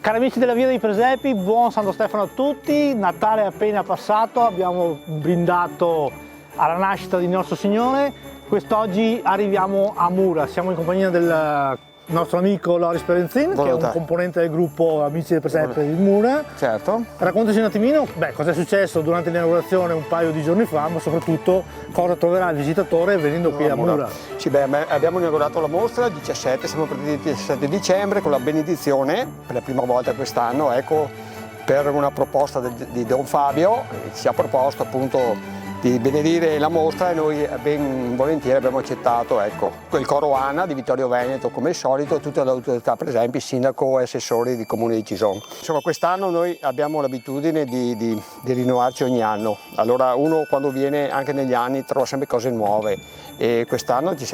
Cari amici della Via dei Presepi, buon Santo Stefano a tutti. Natale è appena passato, abbiamo brindato alla nascita di nostro Signore. Quest'oggi arriviamo a Mura, siamo in compagnia del nostro amico Loris Perenzin, che è un componente del gruppo Amici del Presepe di Mura. Certo. Raccontaci un attimino cosa è successo durante l'inaugurazione un paio di giorni fa, ma soprattutto cosa troverà il visitatore venendo qui a Mura. Sì, abbiamo inaugurato la mostra il 17, siamo partiti il 17 dicembre con la benedizione, per la prima volta quest'anno, ecco, per una proposta di Don Fabio, ci ha proposto appunto di benedire la mostra e noi ben volentieri abbiamo accettato, ecco, il coro ANA di Vittorio Veneto come al solito, tutte le autorità presenti, sindaco e assessori di Comune di Cison. Insomma, quest'anno noi abbiamo l'abitudine di rinnovarci ogni anno, allora uno quando viene anche negli anni trova sempre cose nuove e quest'anno ci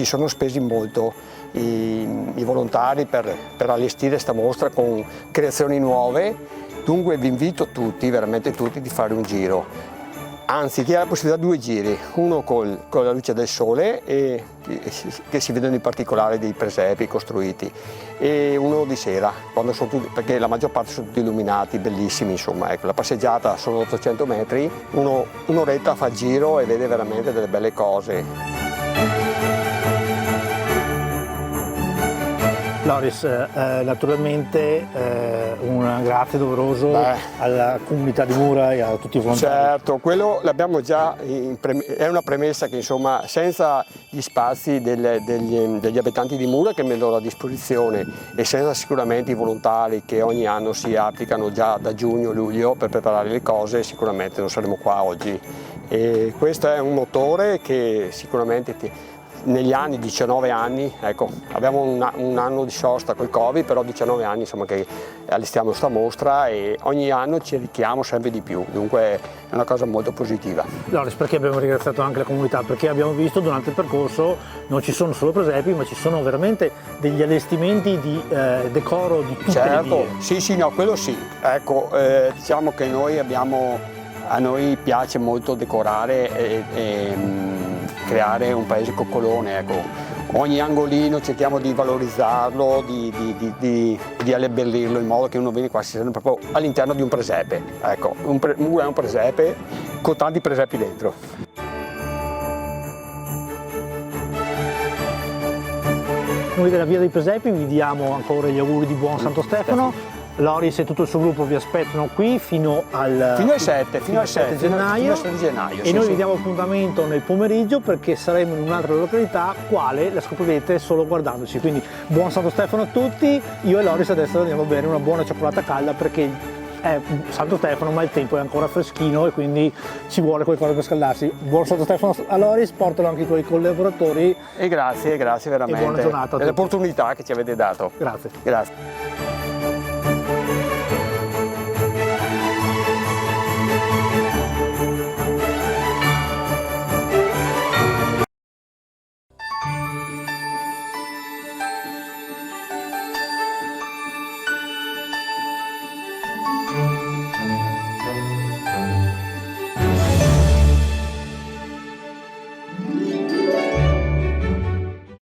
sono spesi molto i volontari per allestire questa mostra con creazioni nuove. Dunque vi invito tutti, veramente tutti, di fare un giro, anzi chi ha la possibilità 2 giri, uno con la luce del sole che si vedono in particolare dei presepi costruiti e uno di sera, quando sono tutti, perché la maggior parte sono tutti illuminati, bellissimi, insomma, ecco, la passeggiata sono 800 metri, un'oretta fa il giro e vede veramente delle belle cose. Loris, naturalmente un grazie doveroso alla comunità di Mura e a tutti i volontari. Certo, quello l'abbiamo già, è una premessa che insomma senza gli spazi degli abitanti di Mura che mettono a disposizione e senza sicuramente i volontari che ogni anno si applicano già da giugno-luglio per preparare le cose, sicuramente non saremo qua oggi. E questo è un motore che sicuramente negli anni, 19 anni, ecco, abbiamo un anno di sosta col Covid, però 19 anni insomma che allestiamo questa mostra e ogni anno ci arricchiamo sempre di più, dunque è una cosa molto positiva. Loris, perché abbiamo ringraziato anche la comunità? Perché abbiamo visto durante il percorso non ci sono solo presepi, ma ci sono veramente degli allestimenti di decoro di tutte le vie. Sì, no, quello sì, ecco, diciamo che a noi piace molto decorare e creare un paese coccolone, ecco. Ogni angolino cerchiamo di valorizzarlo, di abbellirlo in modo che uno viene qua si sente proprio all'interno di un presepe. Ecco, Mura è un presepe con tanti presepi dentro. Noi della Via dei Presepi vi diamo ancora gli auguri di buon Santo Stefano. Loris e tutto il suo gruppo vi aspettano qui fino al 7 gennaio e noi vi diamo appuntamento nel pomeriggio perché saremo in un'altra località, quale la scoprirete solo guardandoci. Quindi buon Santo Stefano a tutti, io e Loris adesso andiamo a bere una buona cioccolata calda perché è Santo Stefano ma il tempo è ancora freschino e quindi ci vuole qualcosa per scaldarsi. Buon Santo Stefano a Loris, portalo anche ai tuoi collaboratori e grazie veramente e buona giornata a tutti. dell'opportunità che ci avete dato. Grazie.